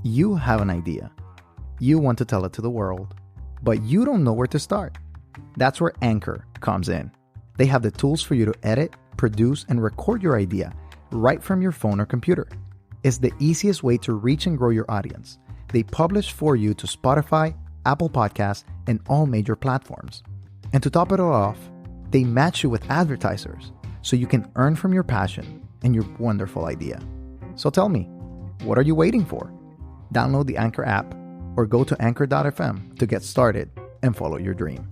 You have an idea. You want to tell it to the world, but you don't know where to start. That's where Anchor comes in. They have the tools for you to edit, produce, and record your idea right from your phone or computer. It's the easiest way to reach and grow your audience. They publish for you to Spotify, Apple Podcasts, and all major platforms. And to top it all off, they match you with advertisers so you can earn from your passion and your wonderful idea. So tell me, what are you waiting for? Download the Anchor app or go to anchor.fm to get started and follow your dream.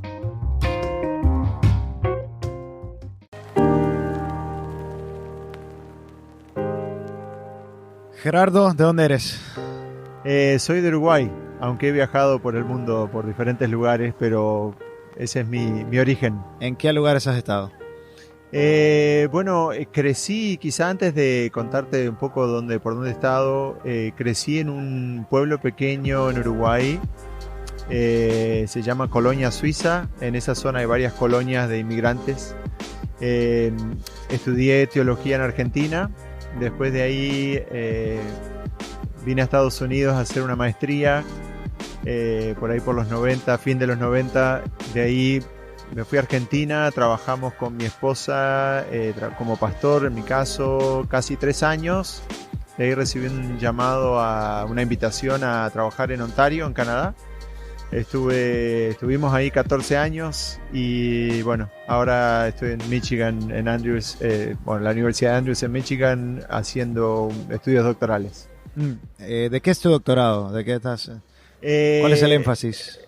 Gerardo, ¿de dónde eres? Soy de Uruguay, aunque he viajado por el mundo, por diferentes lugares, pero ese es mi origen. ¿En qué lugares has estado? Crecí, quizá antes de contarte un poco por dónde he estado, crecí en un pueblo pequeño en Uruguay, se llama Colonia Suiza. En esa zona hay varias colonias de inmigrantes. Estudié teología en Argentina, después de ahí vine a Estados Unidos a hacer una maestría, por ahí por los 90, fin de los 90, de ahí me fui a Argentina, trabajamos con mi esposa como pastor, en mi caso, casi 3 años. De ahí recibí un llamado una invitación a trabajar en Ontario, en Canadá. Estuvimos ahí 14 años y bueno, ahora estoy en Michigan, en Andrews, la Universidad de Andrews en Michigan, haciendo estudios doctorales. ¿De qué es tu doctorado? ¿De qué estás? ¿Cuál es el énfasis?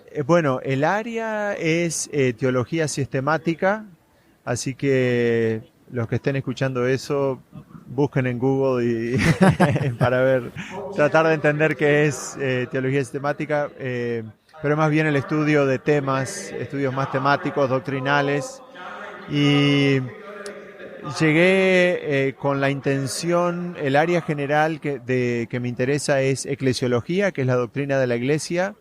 El área es teología sistemática, así que los que estén escuchando eso, busquen en Google para tratar de entender qué es teología sistemática, pero más bien el estudio de temas, estudios más temáticos, doctrinales, y llegué con la intención, el área general que me interesa es eclesiología, que es la doctrina de la iglesia.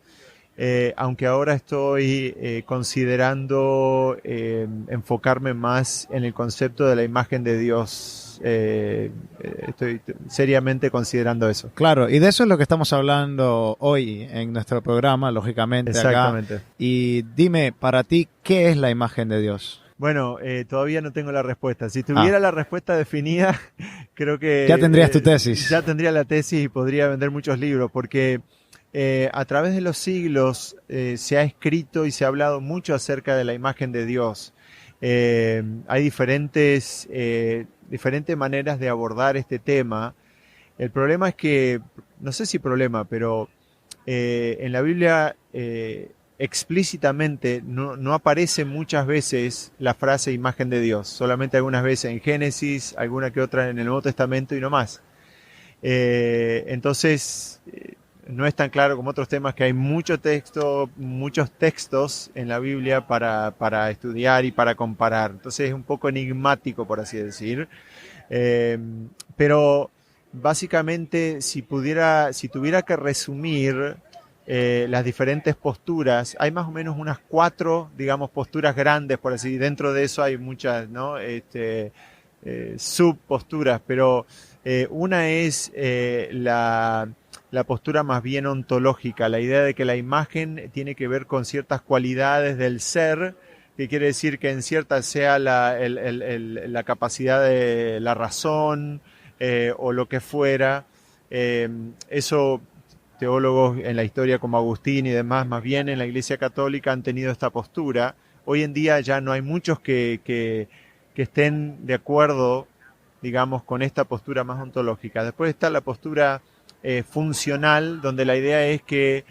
Aunque ahora estoy considerando enfocarme más en el concepto de la imagen de Dios. Estoy seriamente considerando eso. Claro, y de eso es lo que estamos hablando hoy en nuestro programa, lógicamente. Exactamente. Acá. Y dime, para ti, ¿qué es la imagen de Dios? Bueno, todavía no tengo la respuesta. Si tuviera la respuesta definida, creo que... Ya tendrías tu tesis. Ya tendría la tesis y podría vender muchos libros, porque... a través de los siglos se ha escrito y se ha hablado mucho acerca de la imagen de Dios. Hay diferentes maneras de abordar este tema. El problema es que, no sé si problema, pero en la Biblia explícitamente no aparece muchas veces la frase imagen de Dios. Solamente algunas veces en Génesis, alguna que otra en el Nuevo Testamento y no más. Entonces... no es tan claro como otros temas, que hay muchos textos en la Biblia para estudiar y para comparar. Entonces es un poco enigmático, por así decir. Pero básicamente, si tuviera que resumir las diferentes posturas, hay más o menos unas 4, digamos, posturas grandes, por así decir. Dentro de eso hay muchas, ¿no? Subposturas, pero una es la postura más bien ontológica, la idea de que la imagen tiene que ver con ciertas cualidades del ser, que quiere decir que en cierta sea la capacidad de la razón o lo que fuera. Eso teólogos en la historia como Agustín y demás, más bien en la Iglesia Católica, han tenido esta postura. Hoy en día ya no hay muchos que estén de acuerdo, digamos, con esta postura más ontológica. Después está la postura funcional, donde la idea es que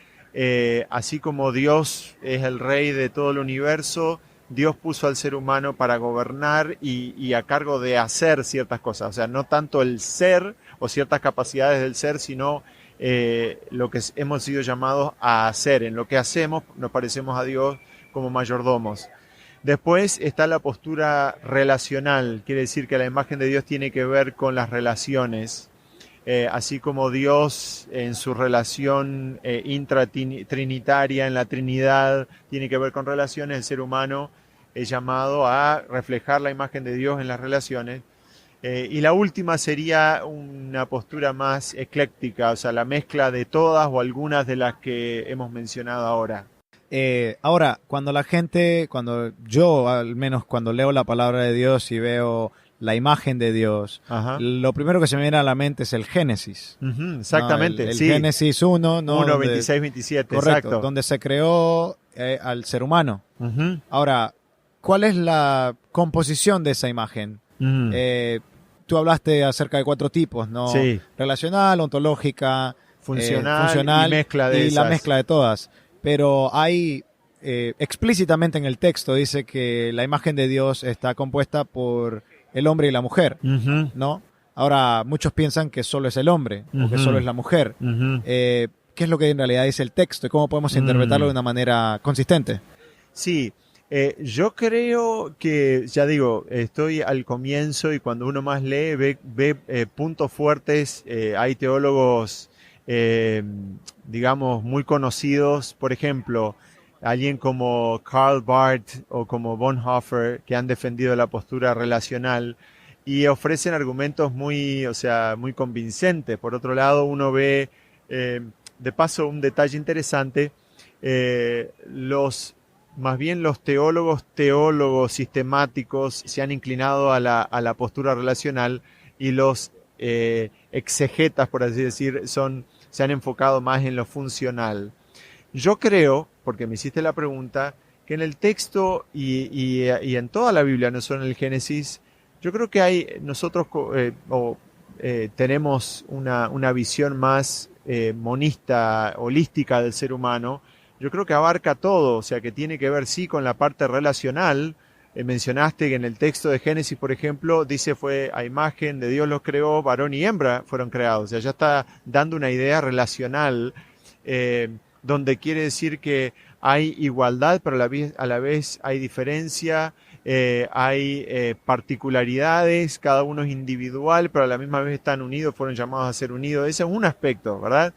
así como Dios es el rey de todo el universo, Dios puso al ser humano para gobernar y a cargo de hacer ciertas cosas. O sea, no tanto el ser o ciertas capacidades del ser, sino lo que hemos sido llamados a hacer. En lo que hacemos nos parecemos a Dios como mayordomos. Después está la postura relacional, quiere decir que la imagen de Dios tiene que ver con las relaciones. Así como Dios en su relación intratrinitaria, en la Trinidad, tiene que ver con relaciones, el ser humano es llamado a reflejar la imagen de Dios en las relaciones. Y la última sería una postura más ecléctica, o sea, la mezcla de todas o algunas de las que hemos mencionado ahora. Ahora, cuando yo al menos cuando leo la palabra de Dios y veo la imagen de Dios, Ajá. lo primero que se me viene a la mente es el Génesis. Ujú, exactamente, ¿No? El sí. Génesis 1, ¿no? 1, Donde- 26, 27, correcto, exacto. donde se creó al ser humano. Ujú, Ahora, ¿cuál es la composición de esa imagen? ujú. Tú hablaste acerca de 4 tipos, ¿no? Sí. Relacional, ontológica, Funcional y mezcla de y la esas. mezcla de todas. Pero hay explícitamente en el texto dice que la imagen de Dios está compuesta por el hombre y la mujer, Ujú, ¿no? Ahora, muchos piensan que solo es el hombre o que Ujú. solo es la mujer. ujú. ¿Qué es lo que en realidad dice el texto y cómo podemos interpretarlo de una manera consistente? Sí, yo creo que, ya digo, estoy al comienzo y cuando uno más lee ve puntos fuertes. Hay teólogos, eh, digamos, muy conocidos, por ejemplo, alguien como Karl Barth o como Bonhoeffer, que han defendido la postura relacional y ofrecen argumentos muy, o sea, muy convincentes. Por otro lado, uno ve, de paso, un detalle interesante. Más bien los teólogos sistemáticos se han inclinado a la postura relacional y los exegetas, por así decir, se han enfocado más en lo funcional. Yo creo, porque me hiciste la pregunta, que en el texto y en toda la Biblia, no solo en el Génesis, yo creo que nosotros tenemos una visión más monista, holística del ser humano. Yo creo que abarca todo, o sea, que tiene que ver, sí, con la parte relacional. Mencionaste que en el texto de Génesis, por ejemplo, dice fue a imagen de Dios los creó, varón y hembra fueron creados. O sea, ya está dando una idea relacional, donde quiere decir que hay igualdad, pero a la vez hay diferencia, hay particularidades, cada uno es individual, pero a la misma vez están unidos, fueron llamados a ser unidos. Ese es un aspecto, ¿verdad?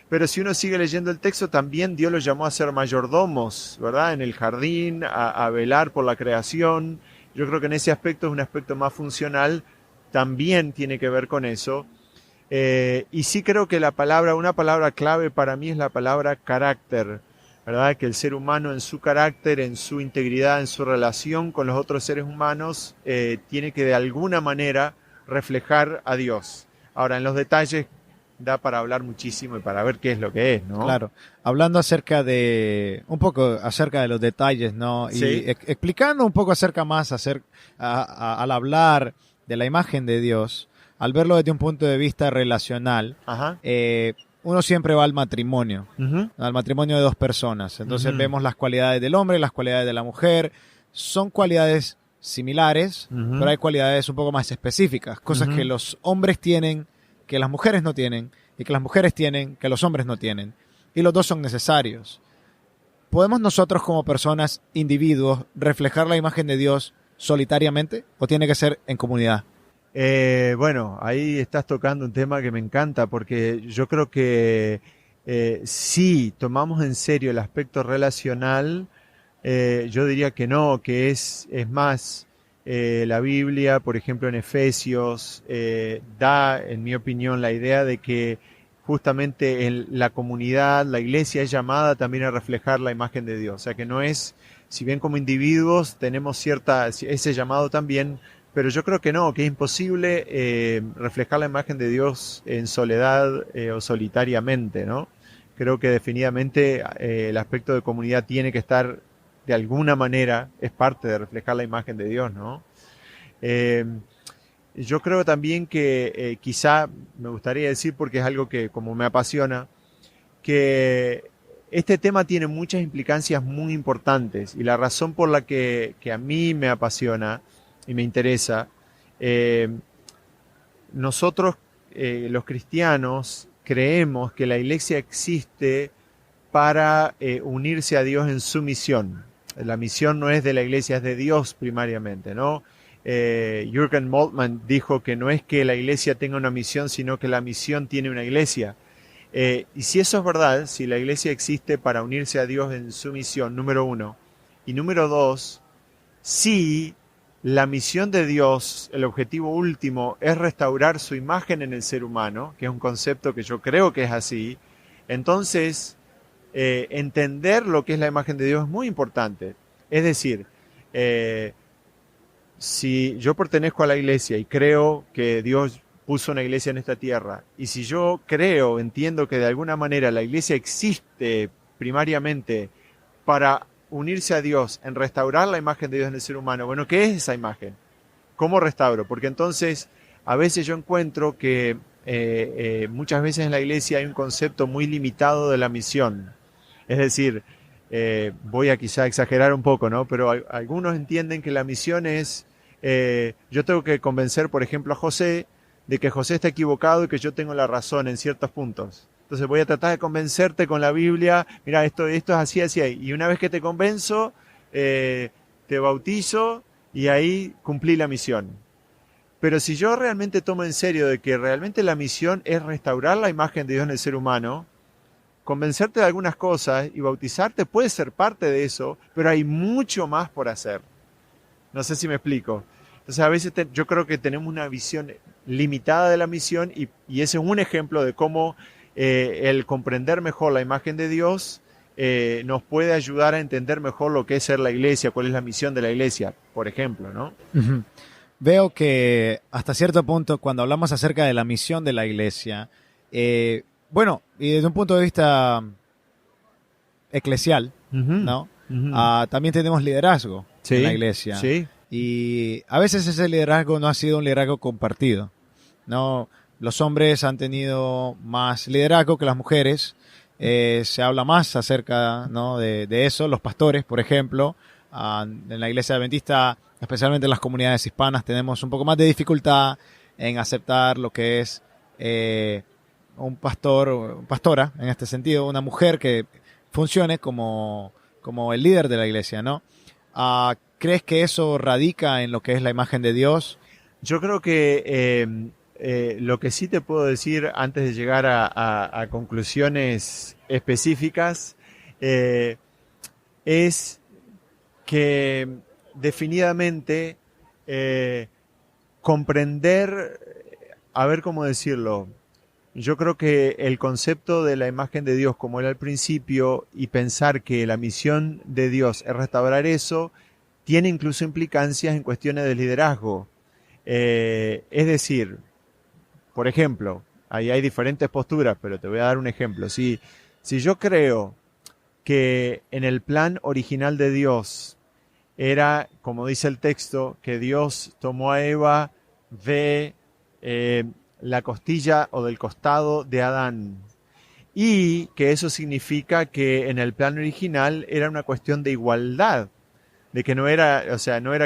Pero si uno sigue leyendo el texto, también Dios los llamó a ser mayordomos, ¿verdad? En el jardín, a velar por la creación. Yo creo que en ese aspecto es un aspecto más funcional, también tiene que ver con eso. Y sí creo que una palabra clave para mí es la palabra carácter, ¿verdad? Que el ser humano en su carácter, en su integridad, en su relación con los otros seres humanos, tiene que de alguna manera reflejar a Dios. Ahora, en los detalles da para hablar muchísimo y para ver qué es lo que es, ¿no? Claro, hablando un poco acerca de los detalles, ¿no? Y Sí. explicando un poco al hablar de la imagen de Dios, al verlo desde un punto de vista relacional, Ajá. Uno siempre va al matrimonio Ujú. de 2 personas. Entonces Ujú. vemos las cualidades del hombre, las cualidades de la mujer. Son cualidades similares, Ujú. pero hay cualidades un poco más específicas, cosas Ujú. que los hombres tienen, que las mujeres no tienen, y que las mujeres tienen, que los hombres no tienen. Y los dos son necesarios. ¿Podemos nosotros como personas, individuos, reflejar la imagen de Dios solitariamente o tiene que ser en comunidad? Bueno, ahí estás tocando un tema que me encanta porque yo creo que si tomamos en serio el aspecto relacional, yo diría que no, que es más, la Biblia, por ejemplo en Efesios, da, en mi opinión, la idea de que justamente en la comunidad, la iglesia es llamada también a reflejar la imagen de Dios. O sea que no es, si bien como individuos tenemos ese llamado también, pero yo creo que no, que es imposible reflejar la imagen de Dios en soledad o solitariamente, ¿no? Creo que definitivamente el aspecto de comunidad tiene que estar de alguna manera, es parte de reflejar la imagen de Dios, ¿no? Yo creo también que quizá me gustaría decir, porque es algo que como me apasiona, que este tema tiene muchas implicancias muy importantes y la razón por la que a mí me apasiona y me interesa, nosotros los cristianos creemos que la iglesia existe para unirse a Dios en su misión. La misión no es de la iglesia, es de Dios primariamente, ¿no? Jürgen Moltmann dijo que no es que la iglesia tenga una misión, sino que la misión tiene una iglesia. Y si eso es verdad, si la iglesia existe para unirse a Dios en su misión, número uno, y número dos, sí la misión de Dios, el objetivo último, es restaurar su imagen en el ser humano, que es un concepto que yo creo que es así, entonces entender lo que es la imagen de Dios es muy importante. Es decir, si yo pertenezco a la iglesia y creo que Dios puso una iglesia en esta tierra, y si yo entiendo que de alguna manera la iglesia existe primariamente para unirse a Dios, en restaurar la imagen de Dios en el ser humano, bueno, ¿qué es esa imagen? ¿Cómo restauro? Porque entonces a veces yo encuentro que muchas veces en la iglesia hay un concepto muy limitado de la misión. Es decir, voy a quizá exagerar un poco, ¿no? Pero algunos entienden que la misión es, yo tengo que convencer, por ejemplo, a José de que José está equivocado y que yo tengo la razón en ciertos puntos. Entonces voy a tratar de convencerte con la Biblia, mira, esto es así, así. Y una vez que te convenzo, te bautizo y ahí cumplí la misión. Pero si yo realmente tomo en serio de que realmente la misión es restaurar la imagen de Dios en el ser humano, convencerte de algunas cosas y bautizarte puede ser parte de eso, pero hay mucho más por hacer. No sé si me explico. Entonces a veces yo creo que tenemos una visión limitada de la misión y ese es un ejemplo de cómo el comprender mejor la imagen de Dios nos puede ayudar a entender mejor lo que es ser la iglesia, cuál es la misión de la iglesia, por ejemplo, ¿no? Uh-huh. Veo que hasta cierto punto cuando hablamos acerca de la misión de la iglesia, bueno, y desde un punto de vista eclesial, ¿no? También tenemos liderazgo en la iglesia. Sí. Y a veces ese liderazgo no ha sido un liderazgo compartido, ¿no? Los hombres han tenido más liderazgo que las mujeres. Se habla más acerca, ¿no?, de eso. Los pastores, por ejemplo, en la iglesia adventista, especialmente en las comunidades hispanas, tenemos un poco más de dificultad en aceptar lo que es un pastor o pastora, en este sentido, una mujer que funcione como el líder de la iglesia, ¿no? ¿Crees que eso radica en lo que es la imagen de Dios? Yo creo que lo que sí te puedo decir antes de llegar a conclusiones específicas es que definitivamente comprender, a ver cómo decirlo, yo creo que el concepto de la imagen de Dios como era al principio y pensar que la misión de Dios es restaurar eso, tiene incluso implicancias en cuestiones de liderazgo. Es decir, por ejemplo, ahí hay diferentes posturas, pero te voy a dar un ejemplo. Si yo creo que en el plan original de Dios era, como dice el texto, que Dios tomó a Eva de la costilla o del costado de Adán, y que eso significa que en el plan original era una cuestión de igualdad, de que no era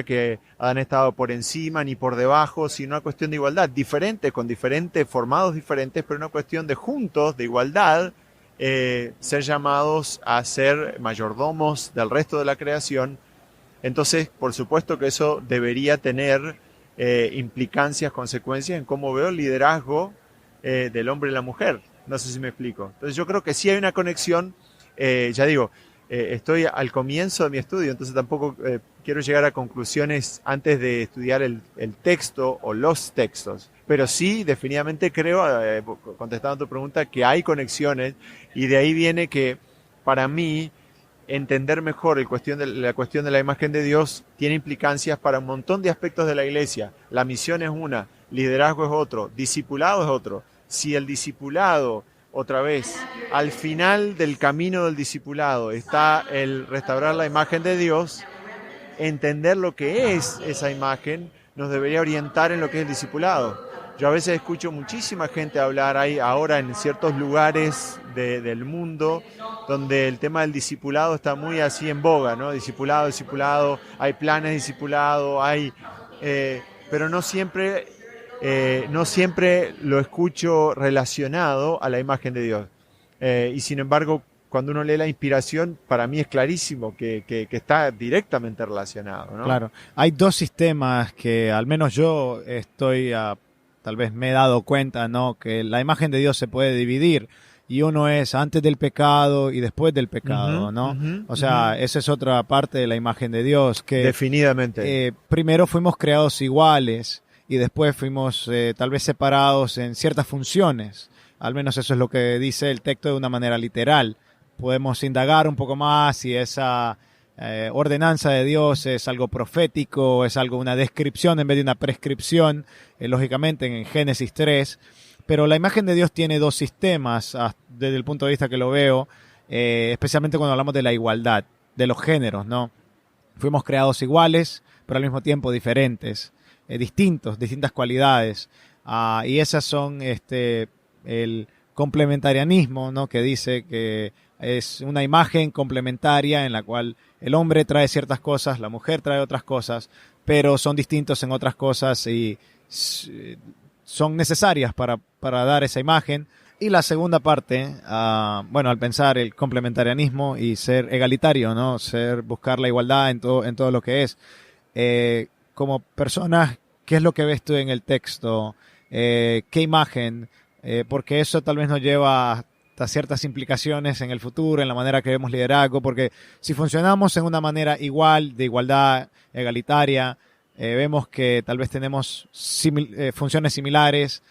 que Adán estaba por encima ni por debajo, sino una cuestión de igualdad, diferente, con diferentes formados diferentes, pero una cuestión de juntos, de igualdad, ser llamados a ser mayordomos del resto de la creación. Entonces, por supuesto que eso debería tener implicancias, consecuencias en cómo veo el liderazgo del hombre y la mujer. No sé si me explico. Entonces yo creo que sí hay una conexión, ya digo, estoy al comienzo de mi estudio, entonces tampoco quiero llegar a conclusiones antes de estudiar el texto o los textos. Pero sí, definitivamente creo, contestando a tu pregunta, que hay conexiones, y de ahí viene que para mí entender mejor la cuestión de la imagen de Dios tiene implicancias para un montón de aspectos de la iglesia. La misión es una, liderazgo es otro, discipulado es otro. Si el discipulado, otra vez, al final del camino del discipulado está el restaurar la imagen de Dios, entender lo que es esa imagen nos debería orientar en lo que es el discipulado. Yo a veces escucho muchísima gente hablar ahí ahora en ciertos lugares del mundo donde el tema del discipulado está muy así en boga, ¿no? Discipulado, hay planes de discipulado, pero no siempre lo escucho relacionado a la imagen de Dios. Y sin embargo, cuando uno lee la inspiración, para mí es clarísimo que está directamente relacionado, ¿no? Claro. Hay dos sistemas que al menos yo tal vez me he dado cuenta, ¿no?, que la imagen de Dios se puede dividir. y uno es antes del pecado y después del pecado, ¿no? O sea, esa es otra parte de la imagen de Dios, que definitivamente primero fuimos creados iguales y después fuimos tal vez separados en ciertas funciones. Al menos eso es lo que dice el texto de una manera literal. Podemos indagar un poco más si esa ordenanza de Dios es algo profético, es algo, una descripción en vez de una prescripción, lógicamente en Génesis 3. Pero la imagen de Dios tiene dos sistemas, desde el punto de vista que lo veo, especialmente cuando hablamos de la igualdad, de los géneros, ¿no? Fuimos creados iguales, pero al mismo tiempo diferentes, distintas cualidades. Y esas son el complementarianismo, ¿no? Que dice que es una imagen complementaria en la cual el hombre trae ciertas cosas, la mujer trae otras cosas, pero son distintos en otras cosas y son necesarias para dar esa imagen. Y la segunda parte, al pensar el complementarianismo y ser egalitario, ¿no? Buscar la igualdad en todo lo que es. Como personas, ¿qué es lo que ves tú en el texto? ¿Qué imagen? Porque eso tal vez nos lleva hasta ciertas implicaciones en el futuro, en la manera que vemos liderazgo, porque si funcionamos en una manera igual, de igualdad, egalitaria, vemos que tal vez tenemos funciones similares.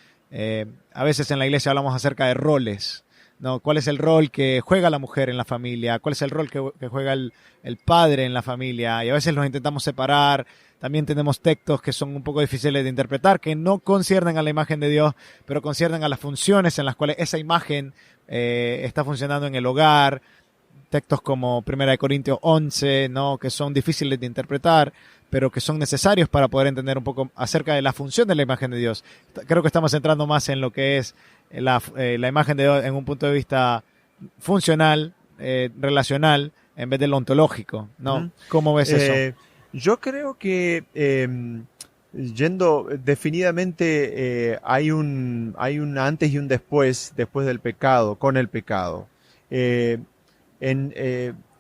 A veces en la iglesia hablamos acerca de roles, ¿no? ¿Cuál es el rol que juega la mujer en la familia? ¿Cuál es el rol que juega el padre en la familia? Y a veces los intentamos separar. También tenemos textos que son un poco difíciles de interpretar, que no conciernen a la imagen de Dios, pero conciernen a las funciones en las cuales esa imagen está funcionando en el hogar. Textos como 1 Corintios 11, ¿no? Que son difíciles de interpretar, pero que son necesarios para poder entender un poco acerca de la función de la imagen de Dios. Creo que estamos entrando más en lo que es la imagen de Dios en un punto de vista funcional, relacional, en vez de lo ontológico, ¿no? ¿Cómo ves eso? Yo creo que yendo definidamente hay un antes y un después del pecado, con el pecado.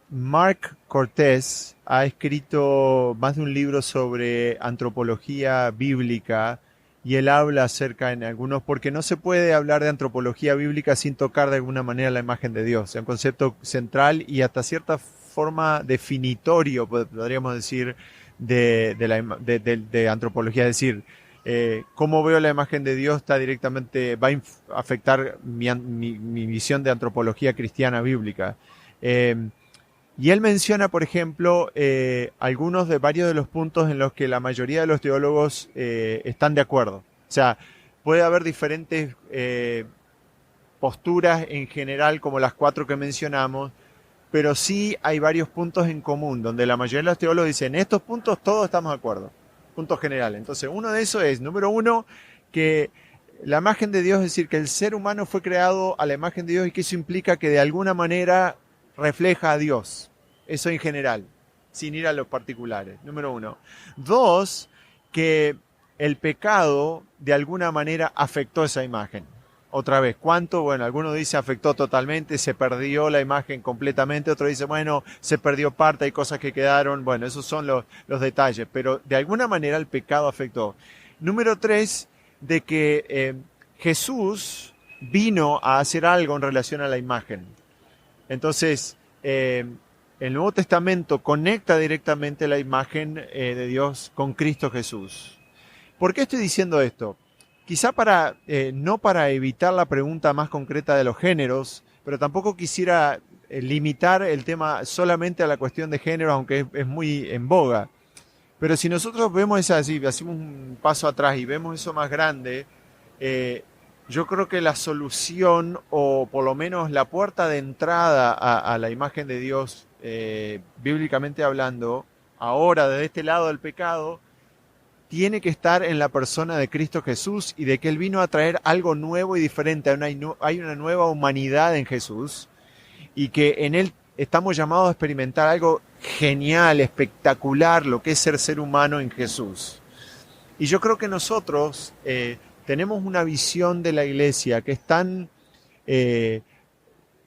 Mark Cortés ha escrito más de un libro sobre antropología bíblica y él habla acerca en algunos, porque no se puede hablar de antropología bíblica sin tocar de alguna manera la imagen de Dios. Es un concepto central y hasta cierta forma definitorio, podríamos decir, de antropología. Es decir, cómo veo la imagen de Dios va a afectar mi visión de antropología cristiana bíblica. Y él menciona, por ejemplo, varios de los puntos en los que la mayoría de los teólogos están de acuerdo. O sea, puede haber diferentes posturas en general, como las 4 que mencionamos, pero sí hay varios puntos en común, donde la mayoría de los teólogos dicen, en estos puntos todos estamos de acuerdo, puntos generales. Entonces, uno de esos es, número 1, que la imagen de Dios, es decir, que el ser humano fue creado a la imagen de Dios y que eso implica que de alguna manera refleja a Dios. Eso en general, sin ir a los particulares, número 1. 2, que el pecado de alguna manera afectó esa imagen. Otra vez, ¿cuánto? Bueno, algunos dicen afectó totalmente, se perdió la imagen completamente, otros dicen, bueno, se perdió parte, hay cosas que quedaron, bueno, esos son los detalles, pero de alguna manera el pecado afectó. Número 3, de que Jesús vino a hacer algo en relación a la imagen. Entonces, el Nuevo Testamento conecta directamente la imagen de Dios con Cristo Jesús. ¿Por qué estoy diciendo esto? Quizá no para evitar la pregunta más concreta de los géneros, pero tampoco quisiera limitar el tema solamente a la cuestión de género, aunque es muy en boga. Pero si nosotros vemos hacemos un paso atrás y vemos eso más grande, yo creo que la solución, o por lo menos la puerta de entrada a la imagen de Dios, bíblicamente hablando, ahora desde este lado del pecado, tiene que estar en la persona de Cristo Jesús y de que Él vino a traer algo nuevo y diferente. Hay una nueva humanidad en Jesús y que en Él estamos llamados a experimentar algo genial, espectacular, lo que es ser humano en Jesús. Y yo creo que nosotros tenemos una visión de la iglesia que es tan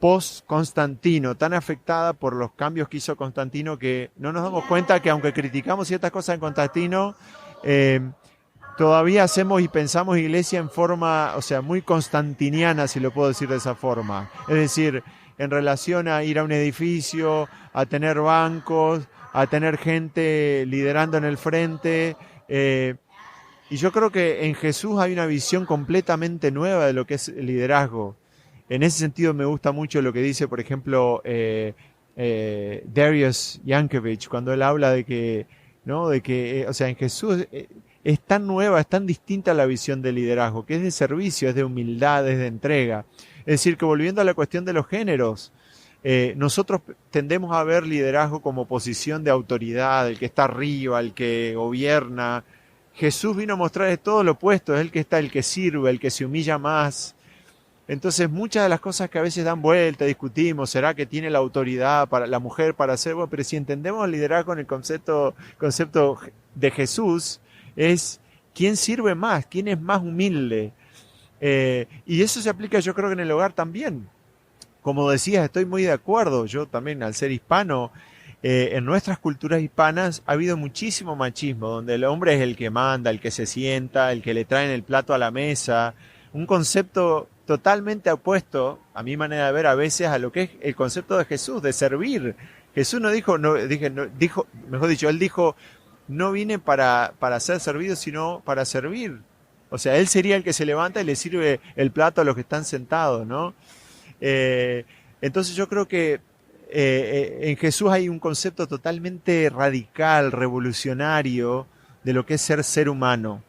post-Constantino, tan afectada por los cambios que hizo Constantino, que no nos damos cuenta que aunque criticamos ciertas cosas en Constantino, todavía hacemos y pensamos iglesia en forma, o sea, muy constantiniana, si lo puedo decir de esa forma. Es decir, en relación a ir a un edificio, a tener bancos, a tener gente liderando en el frente. Y yo creo que en Jesús hay una visión completamente nueva de lo que es el liderazgo. En ese sentido me gusta mucho lo que dice, por ejemplo, Darius Yankovic, cuando él habla de que, ¿no? De que, o sea, en Jesús es tan nueva, es tan distinta la visión del liderazgo, que es de servicio, es de humildad, es de entrega. Es decir, que volviendo a la cuestión de los géneros, nosotros tendemos a ver liderazgo como posición de autoridad, el que está arriba, el que gobierna. Jesús vino a mostrar todo lo opuesto, es el que está, el que sirve, el que se humilla más. Entonces muchas de las cosas que a veces dan vuelta, discutimos, ¿será que tiene la autoridad para la mujer para hacer? Bueno, pero si entendemos el liderazgo en el concepto de Jesús, es quién sirve más, quién es más humilde. Y eso se aplica, yo creo que en el hogar también. Como decías, estoy muy de acuerdo. Yo también, al ser hispano, en nuestras culturas hispanas ha habido muchísimo machismo, donde el hombre es el que manda, el que se sienta, el que le traen el plato a la mesa. Un concepto totalmente opuesto, a mi manera de ver, a veces a lo que es el concepto de Jesús, de servir. Jesús no dijo, mejor dicho, él dijo, no vine para ser servido, sino para servir. O sea, él sería el que se levanta y le sirve el plato a los que están sentados, ¿no? Entonces yo creo que en Jesús hay un concepto totalmente radical, revolucionario de lo que es ser humano.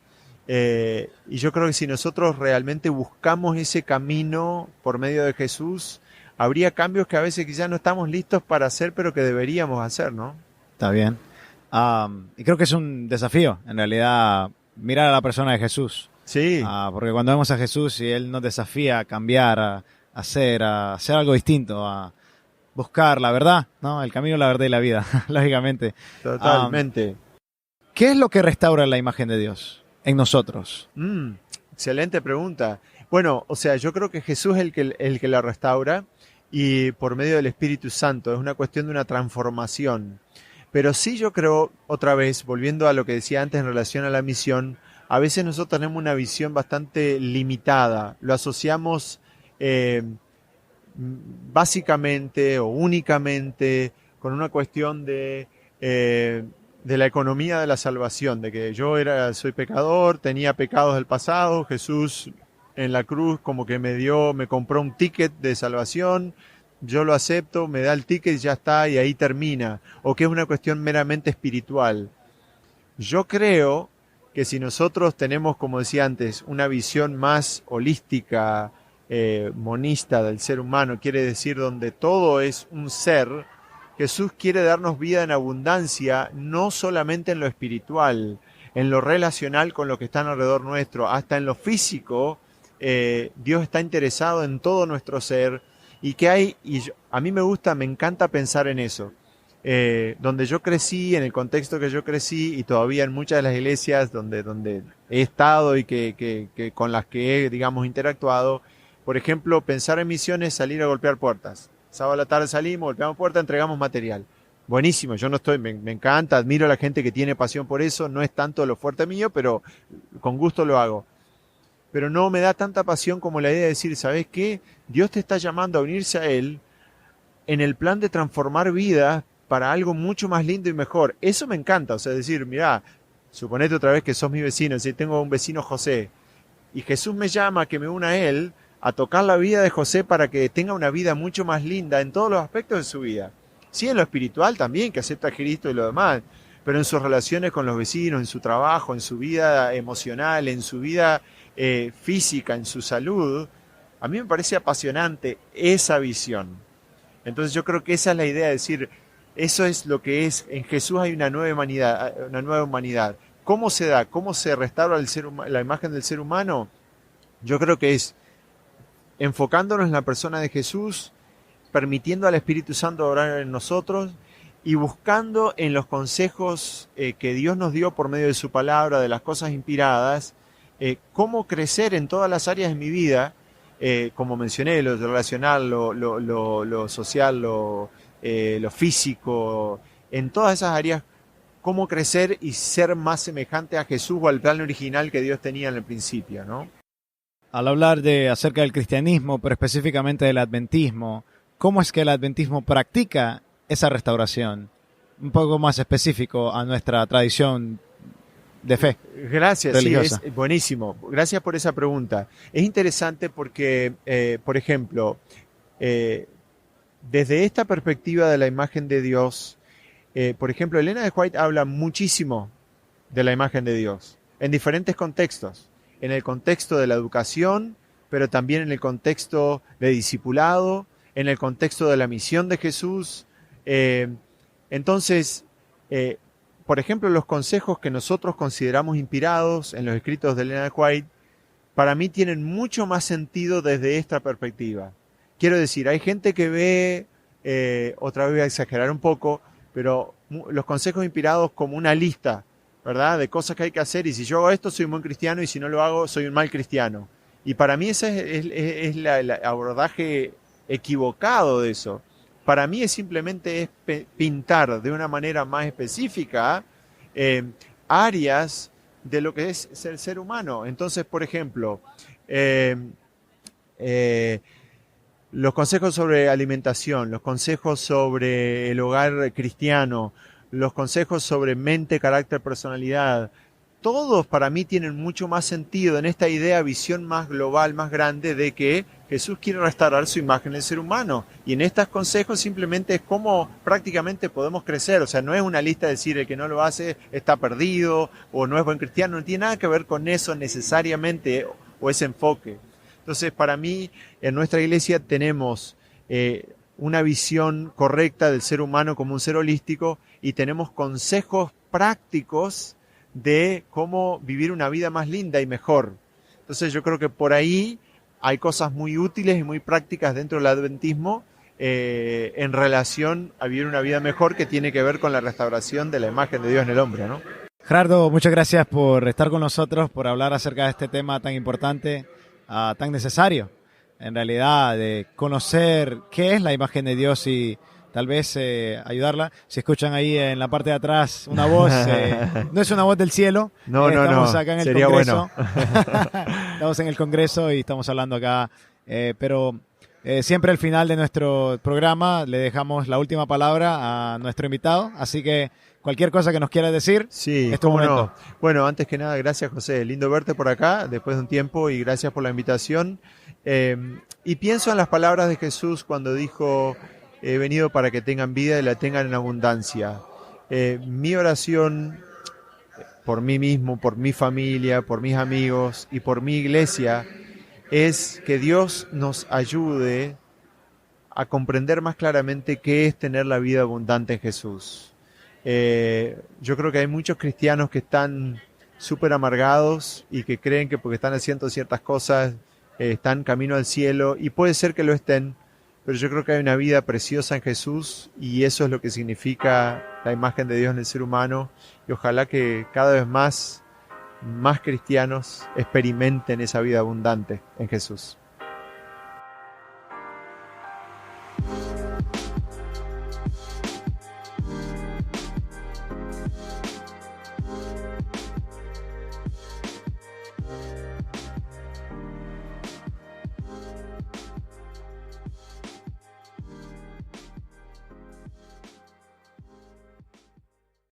Y yo creo que si nosotros realmente buscamos ese camino por medio de Jesús, habría cambios que a veces quizás no estamos listos para hacer, pero que deberíamos hacer, ¿no? Está bien. Y creo que es un desafío, en realidad, mirar a la persona de Jesús. Sí. Porque cuando vemos a Jesús y Él nos desafía a cambiar, a hacer algo distinto, a buscar la verdad, ¿no? El camino, la verdad y la vida, lógicamente. Totalmente. ¿Qué es lo que restaura la imagen de Dios en nosotros? Excelente pregunta. Bueno, o sea, yo creo que Jesús es el que la restaura y por medio del Espíritu Santo. Es una cuestión de una transformación. Pero sí yo creo, otra vez, volviendo a lo que decía antes en relación a la misión, a veces nosotros tenemos una visión bastante limitada. Lo asociamos básicamente o únicamente con una cuestión de la economía de la salvación, de que soy pecador, tenía pecados del pasado, Jesús en la cruz como que me compró un ticket de salvación, yo lo acepto, me da el ticket y ya está, y ahí termina, o que es una cuestión meramente espiritual. Yo creo que si nosotros tenemos, como decía antes, una visión más holística, monista del ser humano, quiere decir donde todo es un ser, Jesús quiere darnos vida en abundancia, no solamente en lo espiritual, en lo relacional con lo que está alrededor nuestro, hasta en lo físico. Dios está interesado en todo nuestro ser y que hay, a mí me encanta pensar en eso. Donde yo crecí, en el contexto que yo crecí y todavía en muchas de las iglesias donde he estado y que con las que he, digamos, interactuado, por ejemplo, pensar en misiones, salir a golpear puertas. Sábado a la tarde salimos, golpeamos puertas, entregamos material. Buenísimo, yo no estoy, me encanta, admiro a la gente que tiene pasión por eso, no es tanto lo fuerte mío, pero con gusto lo hago. Pero no me da tanta pasión como la idea de decir, ¿sabes qué? Dios te está llamando a unirse a Él en el plan de transformar vidas para algo mucho más lindo y mejor. Eso me encanta, o sea, decir, mirá, suponete otra vez que sos mi vecino, si tengo un vecino José, y Jesús me llama a que me una a Él, a tocar la vida de José para que tenga una vida mucho más linda en todos los aspectos de su vida. Sí, en lo espiritual también, que acepta a Cristo y lo demás, pero en sus relaciones con los vecinos, en su trabajo, en su vida emocional, en su vida física, en su salud, a mí me parece apasionante esa visión. Entonces yo creo que esa es la idea, de decir, eso es lo que es, en Jesús hay una nueva humanidad. ¿Cómo se da? ¿Cómo se restaura la imagen del ser humano? Yo creo que es enfocándonos en la persona de Jesús, permitiendo al Espíritu Santo orar en nosotros y buscando en los consejos que Dios nos dio por medio de su palabra, de las cosas inspiradas, cómo crecer en todas las áreas de mi vida, como mencioné, lo relacional, lo social, lo físico, en todas esas áreas, cómo crecer y ser más semejante a Jesús o al plan original que Dios tenía en el principio, ¿no? Al hablar acerca del cristianismo, pero específicamente del adventismo, ¿cómo es que el adventismo practica esa restauración? Un poco más específico a nuestra tradición de fe. Gracias, religiosa. sí, es buenísimo. Gracias por esa pregunta. Es interesante porque, por ejemplo, desde esta perspectiva de la imagen de Dios, por ejemplo, Elena de White habla muchísimo de la imagen de Dios en diferentes contextos. En el contexto de la educación, pero también en el contexto de discipulado, en el contexto de la misión de Jesús. Entonces, por ejemplo, los consejos que nosotros consideramos inspirados en los escritos de Elena de White, para mí tienen mucho más sentido desde esta perspectiva. Quiero decir, hay gente que ve, otra vez voy a exagerar un poco, pero los consejos inspirados como una lista, ¿verdad? De cosas que hay que hacer, y si yo hago esto soy un buen cristiano y si no lo hago soy un mal cristiano. Y para mí ese es el abordaje equivocado de eso. Para mí es simplemente pintar de una manera más específica áreas de lo que es el ser humano. Entonces, por ejemplo, los consejos sobre alimentación, los consejos sobre el hogar cristiano, los consejos sobre mente, carácter, personalidad, todos para mí tienen mucho más sentido en esta idea, visión más global, más grande de que Jesús quiere restaurar su imagen del ser humano. Y en estos consejos simplemente es cómo prácticamente podemos crecer. O sea, no es una lista de decir el que no lo hace está perdido o no es buen cristiano. No tiene nada que ver con eso necesariamente o ese enfoque. Entonces, para mí, en nuestra iglesia tenemos una visión correcta del ser humano como un ser holístico y tenemos consejos prácticos de cómo vivir una vida más linda y mejor. Entonces yo creo que por ahí hay cosas muy útiles y muy prácticas dentro del adventismo en relación a vivir una vida mejor que tiene que ver con la restauración de la imagen de Dios en el hombre, ¿no? Gerardo, muchas gracias por estar con nosotros, por hablar acerca de este tema tan importante, tan necesario, en realidad, de conocer qué es la imagen de Dios y tal vez ayudarla. Si escuchan ahí en la parte de atrás una voz, no es una voz del cielo. No, estamos acá en el sería Congreso. Bueno. Estamos en el Congreso y estamos hablando acá. Pero siempre al final de nuestro programa le dejamos la última palabra a nuestro invitado. Así que cualquier cosa que nos quieras decir, sí, es tu momento. No. Bueno, antes que nada, gracias José. Lindo verte por acá después de un tiempo y gracias por la invitación. Y pienso en las palabras de Jesús cuando dijo: he venido para que tengan vida y la tengan en abundancia. Mi oración por mí mismo, por mi familia, por mis amigos y por mi iglesia es que Dios nos ayude a comprender más claramente qué es tener la vida abundante en Jesús. Yo creo que hay muchos cristianos que están súper amargados y que creen que porque están haciendo ciertas cosas están camino al cielo, y puede ser que lo estén, pero yo creo que hay una vida preciosa en Jesús y eso es lo que significa la imagen de Dios en el ser humano, y ojalá que cada vez más cristianos experimenten esa vida abundante en Jesús.